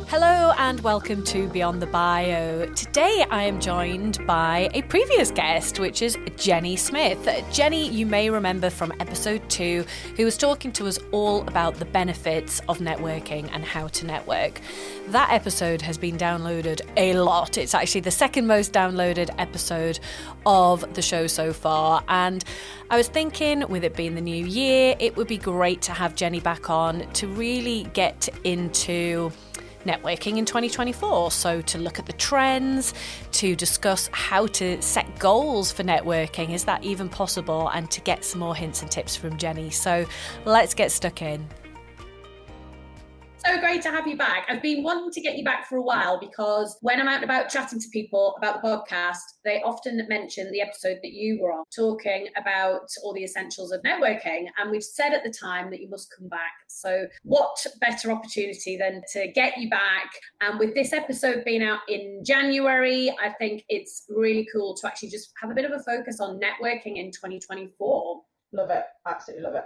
Hello and welcome to Beyond the Bio. Today I am joined by a previous guest, which is Jeni Smith. Jeni, you may remember from episode 2, who was talking to us all about the benefits of networking and how to network. That episode has been downloaded a lot. It's actually the second most downloaded episode of the show so far. And I was thinking, with it being the new year, it would be great to have Jeni back on to really get into networking in 2024. So to look at the trends, to discuss how to set goals for networking, is that even possible, and to get some more hints and tips from Jeni. So let's get stuck in. So great to have you back. I've been wanting to get you back for a while because when I'm out and about chatting to people about the podcast, they often mention the episode that you were on, talking about all the essentials of networking. And we've said at the time that you must come back. So what better opportunity than to get you back? And with this episode being out in January, I think it's really cool to actually just have a bit of a focus on networking in 2024. Love it. Absolutely love it.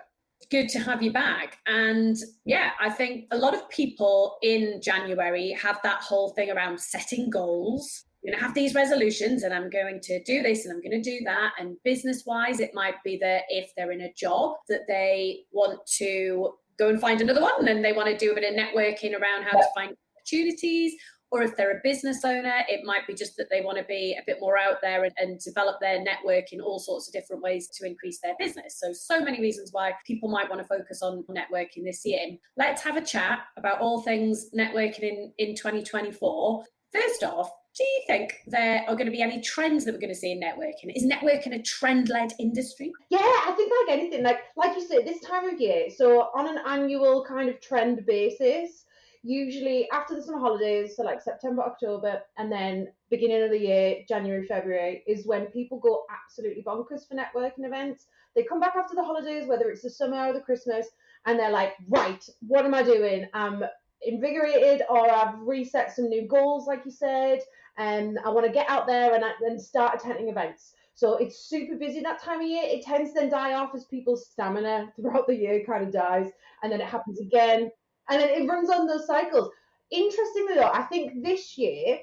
Good to have you back. And yeah, I think a lot of people in January have that whole thing around setting goals. I'm going to have these resolutions and I'm going to do this and I'm going to do that. And business wise, it might be that if they're in a job that they want to go and find another one and they want to do a bit of networking around how to find opportunities. Or if they're a business owner, it might be just that they want to be a bit more out there and develop their network in all sorts of different ways to increase their business. So many reasons why people might want to focus on networking this year. Let's have a chat about all things networking in 2024. First off, do you think there are going to be any trends that we're going to see in networking? Is networking a trend-led industry? Yeah, I think like anything, like you said, this time of year, so on an annual kind of trend basis, usually after the summer holidays, so like September, October, and then beginning of the year, January, February, is when people go absolutely bonkers for networking events. They come back after the holidays, whether it's the summer or the Christmas, and they're like, right, what am I doing? I'm invigorated, or I've reset some new goals, like you said, and I want to get out there and start attending events. So it's super busy that time of year. It tends to then die off as people's stamina throughout the year kind of dies, and then it happens again. And then it runs on those cycles. Interestingly though, I think this year's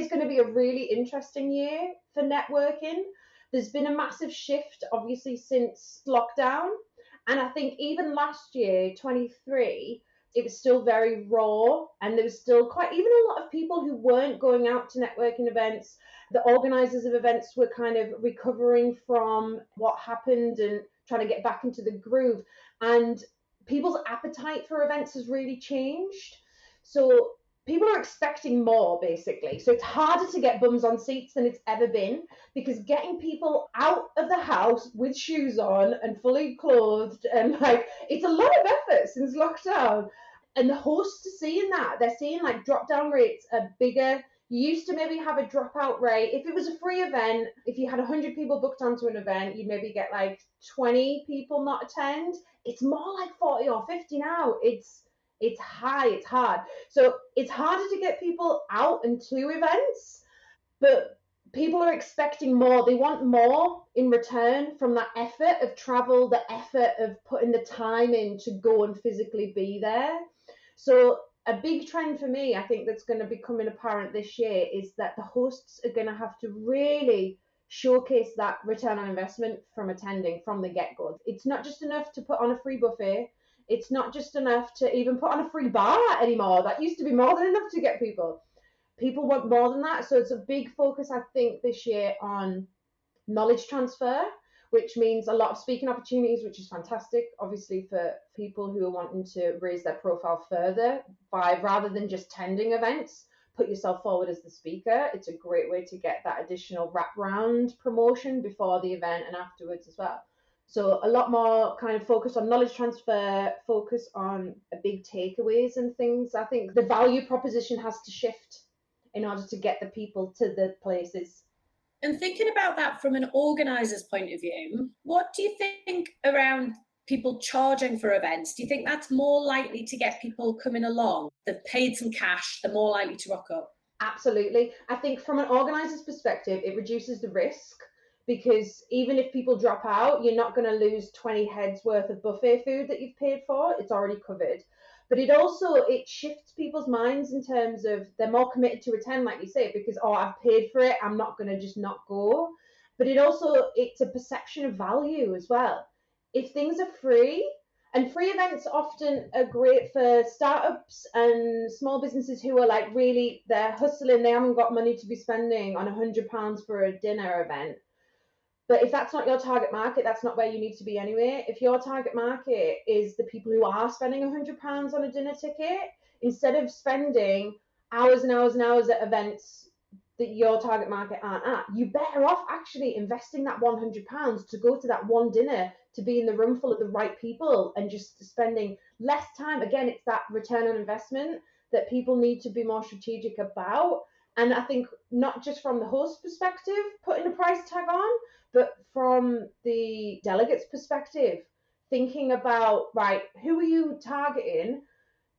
going to be a really interesting year for networking. There's been a massive shift, obviously, since lockdown. And I think even last year, 23, it was still very raw. And there was still even a lot of people who weren't going out to networking events. The organizers of events were kind of recovering from what happened and trying to get back into the groove. And people's appetite for events has really changed. So people are expecting more, basically. So it's harder to get bums on seats than it's ever been, because getting people out of the house with shoes on and fully clothed, and it's a lot of effort since lockdown. And the hosts are seeing that. They're seeing drop down rates are bigger. You used to maybe have a dropout rate. If it was a free event, if you had 100 people booked onto an event, you'd maybe get 20 people not attend. It's more like 40 or 50 now. It's high, it's hard. So it's harder to get people out and to events, but people are expecting more. They want more in return from that effort of travel, the effort of putting the time in to go and physically be there. So a big trend for me, I think, that's going to be becoming apparent this year is that the hosts are going to have to really showcase that return on investment from attending from the get-go. It's not just enough to put on a free buffet. It's not just enough to even put on a free bar anymore. That used to be more than enough to get people. People want more than that. So it's a big focus, I think, this year on knowledge transfer, which means a lot of speaking opportunities, which is fantastic, obviously, for people who are wanting to raise their profile further by, rather than just attending events, put yourself forward as the speaker. It's a great way to get that additional wraparound promotion before the event and afterwards as well. So a lot more kind of focus on knowledge transfer, focus on big takeaways and things. I think the value proposition has to shift in order to get the people to the places. And thinking about that from an organizer's point of view, what do you think around people charging for events? Do you think that's more likely to get people coming along? They've paid some cash, they're more likely to rock up. Absolutely. I think from an organizer's perspective, it reduces the risk, because even if people drop out, you're not going to lose 20 heads worth of buffet food that you've paid for. It's already covered. But it shifts people's minds in terms of they're more committed to attend, like you say, because, oh, I've paid for it, I'm not going to just not go. But it's a perception of value as well. If things are free, and free events often are great for startups and small businesses who are like really, they're hustling, they haven't got money to be spending on £100 for a dinner event. But if that's not your target market, that's not where you need to be anyway. If your target market is the people who are spending £100 on a dinner ticket, instead of spending hours and hours and hours at events that your target market aren't at, you're better off actually investing that £100 to go to that one dinner, to be in the room full of the right people and just spending less time. Again, it's that return on investment that people need to be more strategic about. And I think not just from the host perspective, putting a price tag on, but from the delegates' perspective, thinking about, right, who are you targeting?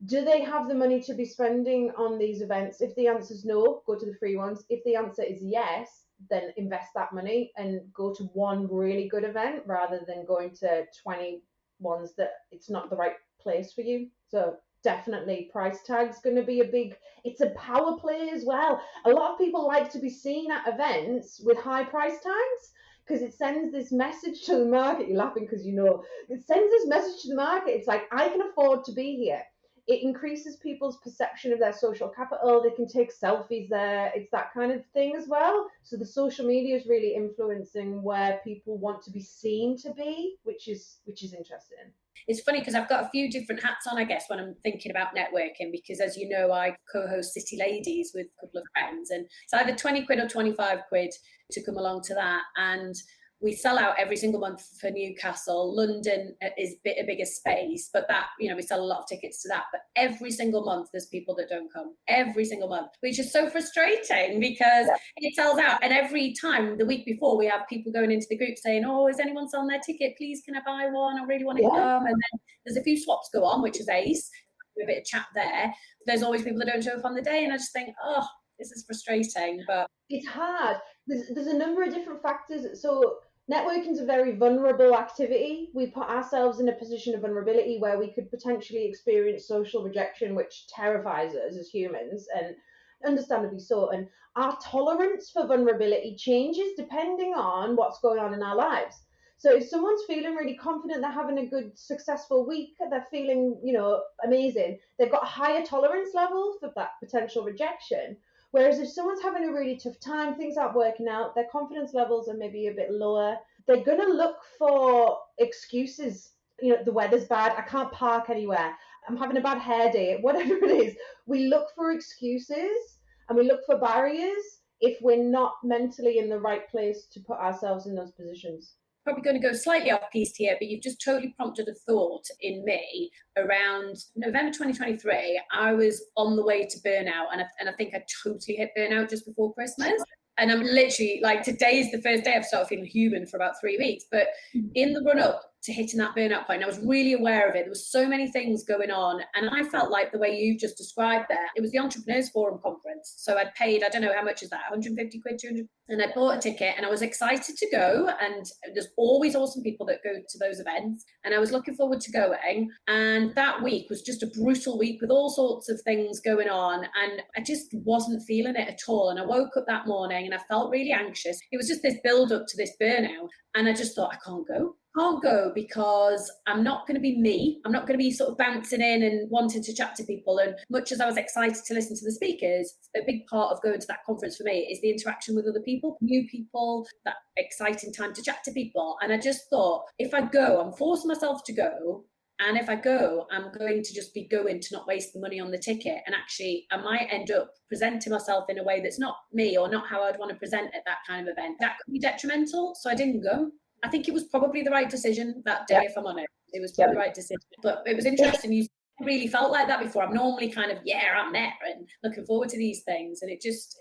Do they have the money to be spending on these events? If the answer is no, go to the free ones. If the answer is yes, then invest that money and go to one really good event rather than going to 20 ones that it's not the right place for you. So definitely price tag's going to be it's a power play as well. A lot of people like to be seen at events with high price tags, because it sends this message to the market. You're laughing because it sends this message to the market. It's like, I can afford to be here. It increases people's perception of their social capital. They can take selfies there. It's that kind of thing as well. So the social media is really influencing where people want to be seen to be, which is interesting. It's funny because I've got a few different hats on, I guess, when I'm thinking about networking, because as you know, I co-host City Ladies with a couple of friends, and it's either 20 quid or 25 quid to come along to that. And we sell out every single month for Newcastle. London is a bigger space, but that, we sell a lot of tickets to that. But every single month, there's people that don't come. Every single month, which is so frustrating because it sells out. And every time, the week before, we have people going into the group saying, oh, is anyone selling their ticket? Please, can I buy one? I really want to come. And then there's a few swaps go on, which is ace. A bit of chat there. There's always people that don't show up on the day. And I just think, oh, this is frustrating. But it's hard. There's a number of different factors. So networking is a very vulnerable activity. We put ourselves in a position of vulnerability where we could potentially experience social rejection, which terrifies us as humans, and understandably so. And our tolerance for vulnerability changes depending on what's going on in our lives. So if someone's feeling really confident, they're having a good, successful week, they're feeling, amazing, they've got a higher tolerance level for that potential rejection. Whereas if someone's having a really tough time, things aren't working out, their confidence levels are maybe a bit lower, they're going to look for excuses. The weather's bad, I can't park anywhere, I'm having a bad hair day, whatever it is. We look for excuses and we look for barriers if we're not mentally in the right place to put ourselves in those positions. Probably going to go slightly off piste here, but you've just totally prompted a thought in me. Around November 2023, I was on the way to burnout, and I think I totally hit burnout just before Christmas. And I'm literally like, today is the first day I've started feeling human for about 3 weeks. But in the run up to hitting that burnout point, I was really aware of it. There was so many things going on. And I felt like the way you've just described there, it was the Entrepreneurs Forum conference. So I'd paid, I don't know how much is that, 150 quid, 200? And I bought a ticket and I was excited to go. And there's always awesome people that go to those events. And I was looking forward to going. And that week was just a brutal week with all sorts of things going on. And I just wasn't feeling it at all. And I woke up that morning and I felt really anxious. It was just this build up to this burnout. And I just thought, I can't go because I'm not going to be me. I'm not going to be sort of bouncing in and wanting to chat to people. And much as I was excited to listen to the speakers, a big part of going to that conference for me is the interaction with other people, new people, that exciting time to chat to people. And I just thought, if I go, I'm forcing myself to go. And if I go, I'm going to just be going to not waste the money on the ticket. And actually, I might end up presenting myself in a way that's not me or not how I'd want to present at that kind of event. That could be detrimental. So I didn't go. I think it was probably the right decision that day, if I'm honest. It was probably the right decision. But it was interesting. You really felt like that before. I'm normally kind of, I'm there and looking forward to these things. And it just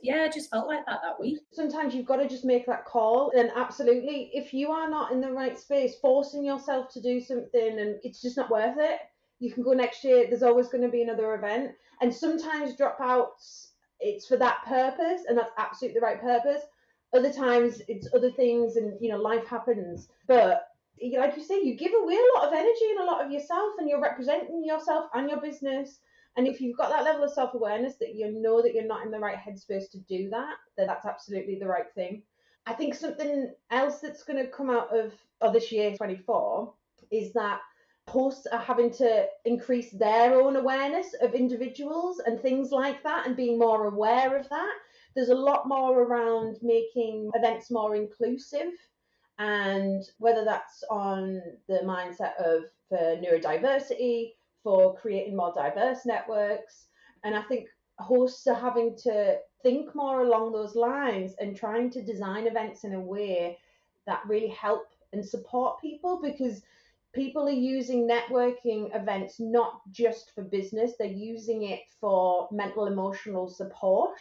felt like that week. Sometimes you've got to just make that call. And absolutely, if you are not in the right space, forcing yourself to do something and it's just not worth it, you can go next year. There's always going to be another event. And sometimes dropouts, it's for that purpose, and that's absolutely the right purpose. Other times it's other things and life happens. But like you say, you give away a lot of energy and a lot of yourself, and you're representing yourself and your business. And if you've got that level of self-awareness that you know that you're not in the right headspace to do that, then that's absolutely the right thing. I think something else that's going to come out of this year 24 is that hosts are having to increase their own awareness of individuals and things like that, and being more aware of that. There's a lot more around making events more inclusive, and whether that's on the mindset of for neurodiversity, for creating more diverse networks. And I think hosts are having to think more along those lines and trying to design events in a way that really help and support people, because people are using networking events not just for business, they're using it for mental emotional support.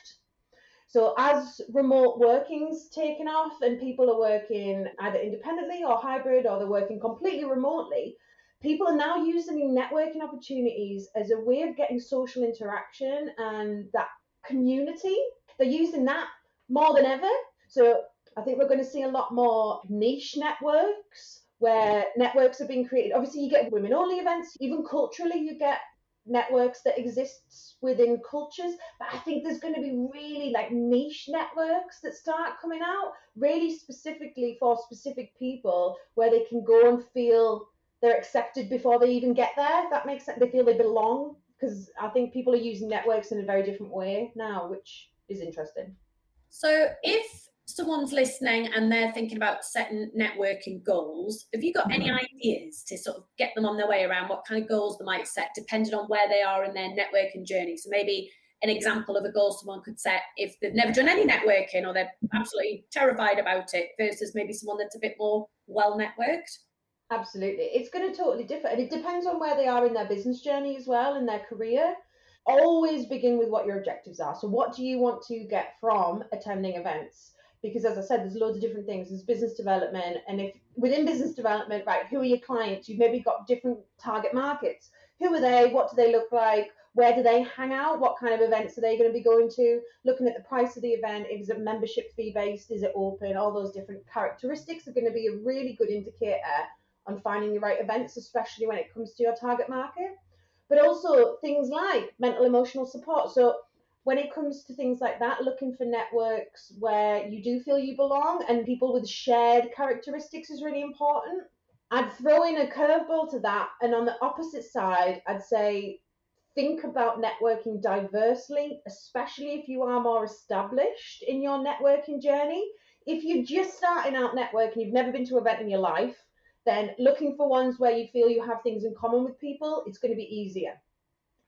So as remote working's taken off and people are working either independently or hybrid, or they're working completely remotely, people are now using networking opportunities as a way of getting social interaction and that community. They're using that more than ever. So I think we're going to see a lot more niche networks, where networks are being created. Obviously, you get women only events, even culturally, you get networks that exists within cultures. But I think there's going to be really like niche networks that start coming out, really specifically for specific people, where they can go and feel they're accepted before they even get there. If that makes sense. They feel they belong, because I think people are using networks in a very different way now, which is interesting. So if someone's listening and they're thinking about setting networking goals, have you got any ideas to sort of get them on their way around what kind of goals they might set depending on where they are in their networking journey? So maybe an example of a goal someone could set if they've never done any networking or they're absolutely terrified about it, versus maybe someone that's a bit more well networked. Absolutely. It's going to totally differ. And it depends on where they are in their business journey as well, in their career. Always begin with what your objectives are. So what do you want to get from attending events? Because as I said, there's loads of different things. There's business development. And if within business development, right, who are your clients? You've maybe got different target markets. Who are they? What do they look like? Where do they hang out? What kind of events are they going to be going to? Looking at the price of the event. Is it membership fee based? Is it open? All those different characteristics are going to be a really good indicator on finding the right events, especially when it comes to your target market. But also things like mental emotional support. So when it comes to things like that, looking for networks where you do feel you belong and people with shared characteristics is really important. I'd throw in a curveball to that. And on the opposite side, I'd say think about networking diversely, especially if you are more established in your networking journey. If you're just starting out networking, you've never been to an event in your life, then looking for ones where you feel you have things in common with people, it's going to be easier.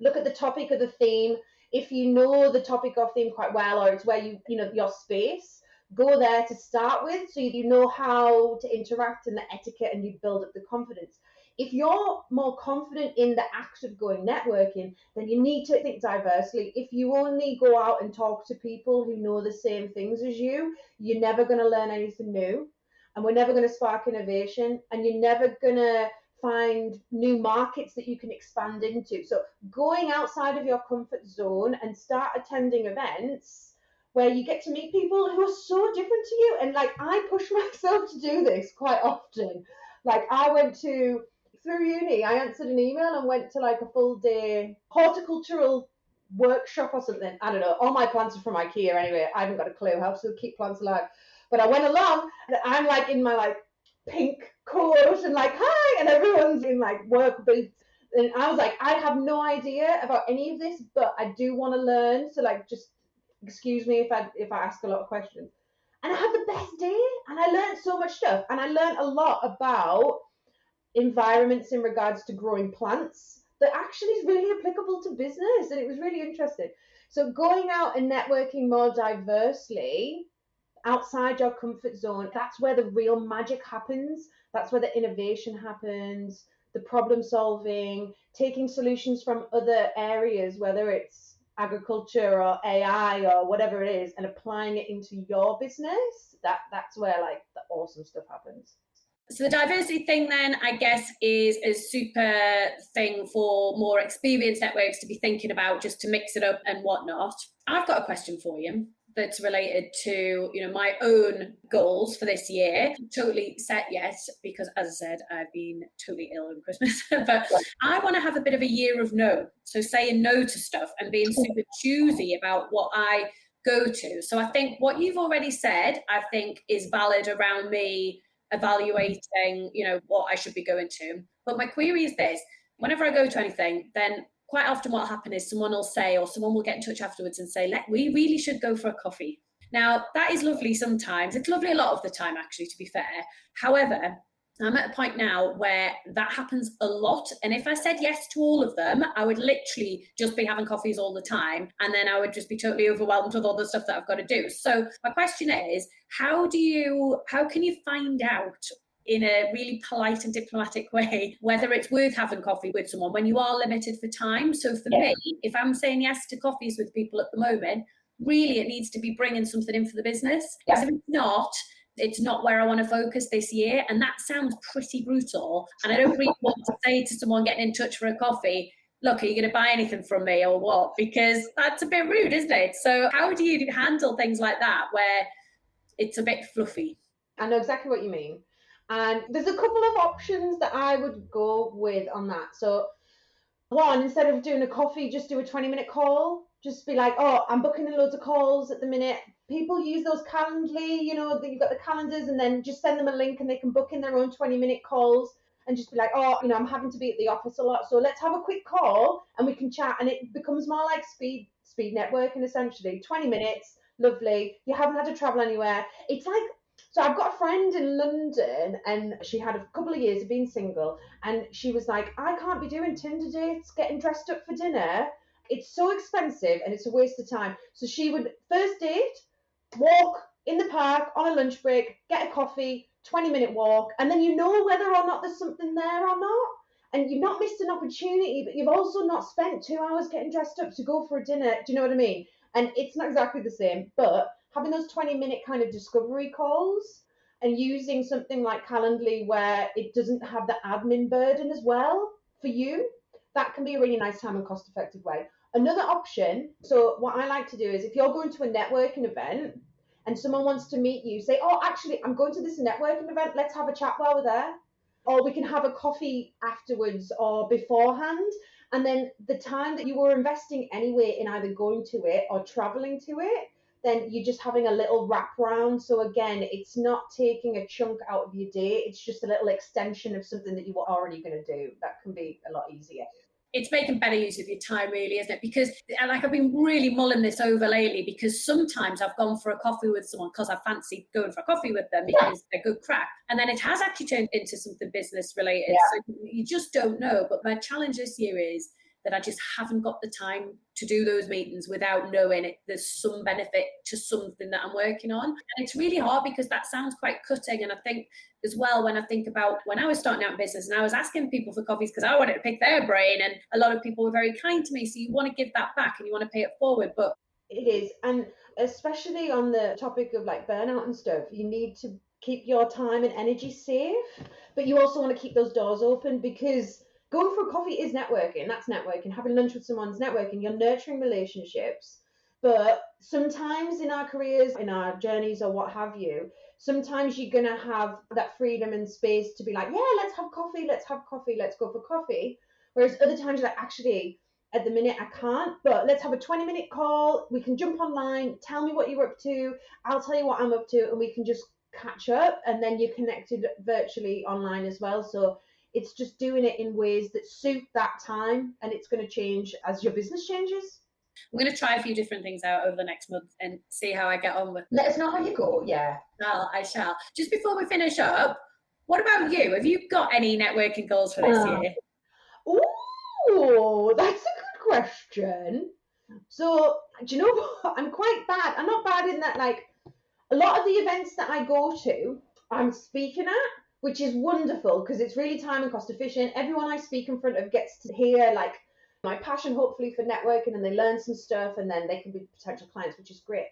Look at the topic or the theme. If you know the topic or theme quite well, or it's where you know your space, go there to start with, so you know how to interact and the etiquette, and you build up the confidence. If you're more confident in the act of going networking, then you need to think diversely. If you only go out and talk to people who know the same things as you, you're never going to learn anything new, and we're never going to spark innovation, and you're never going to find new markets that you can expand into. So going outside of your comfort zone and start attending events where you get to meet people who are so different to you. And like, I push myself to do this quite often. Like, I went to, through uni, I answered an email and went to like a full day horticultural workshop or something. I don't know. All my plants are from IKEA anyway. I haven't got a clue how to keep plants alive. But I went along and I'm like in my like pink coat and like, hi, and everyone's in like work boots. And I was like, I have no idea about any of this, but I do want to learn. So like, just excuse me if I ask a lot of questions. And I had the best day, and I learned so much stuff. And I learned a lot about environments in regards to growing plants that actually is really applicable to business, and it was really interesting. So going out and networking more diversely outside your comfort zone, that's where the real magic happens. That's where the innovation happens, the problem solving, taking solutions from other areas, whether it's agriculture or AI or whatever it is, and applying it into your business. That's where like the awesome stuff happens. So the diversity thing then, I guess, is a super thing for more experienced networks to be thinking about, just to mix it up and whatnot. I've got a question for you. that's related to, my own goals for this year. Totally set yet, because as I said, I've been totally ill over Christmas. But I want to have a bit of a year of no. So saying no to stuff and being super choosy about what I go to. So I think what you've already said, I think is valid around me evaluating, what I should be going to. But my query is this: whenever I go to anything, then quite often what will happen is someone will say, or someone will get in touch afterwards and say, we really should go for a coffee. Now, that is lovely sometimes. It's lovely a lot of the time, actually, to be fair. However, I'm at a point now where that happens a lot. And if I said yes to all of them, I would literally just be having coffees all the time. And then I would just be totally overwhelmed with all the stuff that I've got to do. So my question is, how can you find out in a really polite and diplomatic way whether it's worth having coffee with someone when you are limited for time? So for me, if I'm saying yes to coffees with people at the moment, really it needs to be bringing something in for the business. Because if it's not where I want to focus this year. And that sounds pretty brutal. And I don't really want to say to someone getting in touch for a coffee, look, are you going to buy anything from me or what? Because that's a bit rude, isn't it? So how do you handle things like that where it's a bit fluffy? I know exactly what you mean. And there's a couple of options that I would go with on that. So one, instead of doing a coffee, just do a 20-minute call. Just be like, oh, I'm booking in loads of calls at the minute. People use those Calendly, you've got the calendars, and then just send them a link and they can book in their own 20-minute calls and just be like, oh, I'm having to be at the office a lot, so let's have a quick call and we can chat. And it becomes more like speed networking, essentially. 20 minutes, lovely. You haven't had to travel anywhere. It's like, so I've got a friend in London and she had a couple of years of being single, and she was like, I can't be doing Tinder dates, getting dressed up for dinner. It's so expensive and it's a waste of time. So she would first date, walk in the park on a lunch break, get a coffee, 20-minute walk, and then whether or not there's something there or not. And you've not missed an opportunity, but you've also not spent 2 hours getting dressed up to go for a dinner. Do you know what I mean? And it's not exactly the same, but having those 20-minute kind of discovery calls and using something like Calendly where it doesn't have the admin burden as well for you, that can be a really nice time and cost-effective way. Another option, so what I like to do is if you're going to a networking event and someone wants to meet you, say, oh, actually, I'm going to this networking event. Let's have a chat while we're there. Or we can have a coffee afterwards or beforehand. And then the time that you were investing anyway in either going to it or traveling to it, then you're just having a little wraparound. So again, it's not taking a chunk out of your day. It's just a little extension of something that you were already going to do. That can be a lot easier. It's making better use of your time, really, isn't it? Because I've been really mulling this over lately, because sometimes I've gone for a coffee with someone because I fancy going for a coffee with them because they're good crack. And then it has actually turned into something business related. Yeah. So you just don't know. But my challenge this year is that I just haven't got the time to do those meetings without knowing there's some benefit to something that I'm working on. And it's really hard because that sounds quite cutting. And I think as well, when I think about when I was starting out in business and I was asking people for coffees because I wanted to pick their brain, and a lot of people were very kind to me. So you want to give that back and you want to pay it forward. But it is. And especially on the topic of like burnout and stuff, you need to keep your time and energy safe, but you also want to keep those doors open, because going for a coffee is networking. That's networking. Having lunch with someone's networking. You're nurturing relationships. But sometimes in our careers, in our journeys or what have you, sometimes you're going to have that freedom and space to be like, yeah, let's have coffee, let's go for coffee. Whereas other times you're like, actually, at the minute I can't, but let's have a 20-minute call. We can jump online, tell me what you're up to. I'll tell you what I'm up to, and we can just catch up. And then you're connected virtually online as well. So it's just doing it in ways that suit that time, and it's going to change as your business changes. I'm going to try a few different things out over the next month and see how I get on with it. Let us know how you go. Yeah. I shall. Just before we finish up, what about you? Have you got any networking goals for this year? Oh, that's a good question. So, do you know what? I'm quite bad. I'm not bad in that, like, a lot of the events that I go to, I'm speaking at, which is wonderful because it's really time and cost efficient. Everyone I speak in front of gets to hear, like, my passion, hopefully, for networking, and they learn some stuff, and then they can be potential clients, which is great.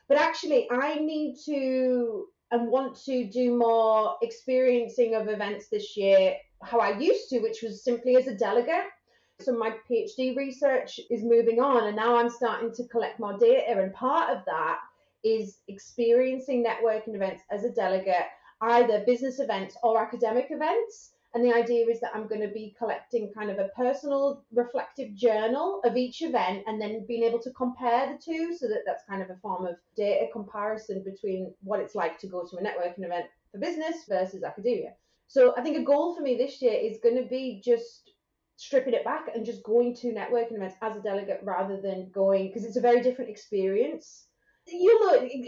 But actually, I need to and want to do more experiencing of events this year, how I used to, which was simply as a delegate. So my PhD research is moving on, and now I'm starting to collect more data, and part of that is experiencing networking events as a delegate, either business events or academic events. And the idea is that I'm going to be collecting kind of a personal reflective journal of each event and then being able to compare the two, so that that's kind of a form of data comparison between what it's like to go to a networking event for business versus academia. So I think a goal for me this year is going to be just stripping it back and just going to networking events as a delegate rather than going, because it's a very different experience.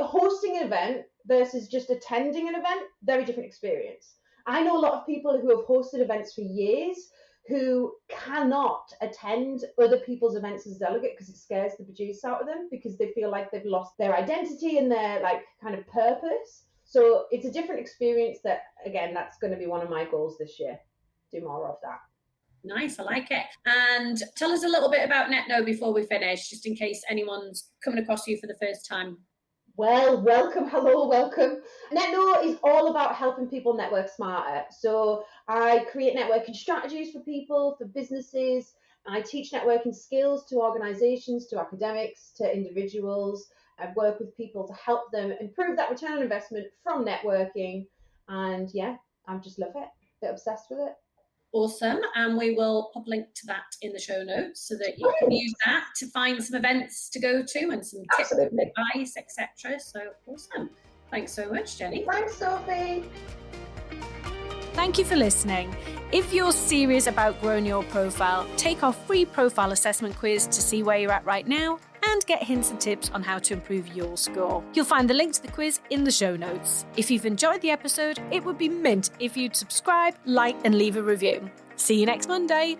Hosting an event versus just attending an event, very different experience. I know a lot of people who have hosted events for years who cannot attend other people's events as a delegate because it scares the bejesus out of them, because they feel like they've lost their identity and their like kind of purpose. So it's a different experience that, again, that's going to be one of my goals this year. Do more of that. Nice, I like it. And tell us a little bit about NetKnow before we finish, just in case anyone's coming across you for the first time. Well, welcome. Hello, welcome. NetKnow is all about helping people network smarter. So I create networking strategies for people, for businesses. I teach networking skills to organizations, to academics, to individuals. I work with people to help them improve that return on investment from networking. And yeah, I just love it. A bit obsessed with it. Awesome. And we will pop a link to that in the show notes so that you can use that to find some events to go to and some tips and advice, etc. So awesome. Thanks so much, Jeni. Thanks, Sophie. Thank you for listening. If you're serious about growing your profile, take our free profile assessment quiz to see where you're at right now and get hints and tips on how to improve your score. You'll find the link to the quiz in the show notes. If you've enjoyed the episode, it would be mint if you'd subscribe, like, and leave a review. See you next Monday.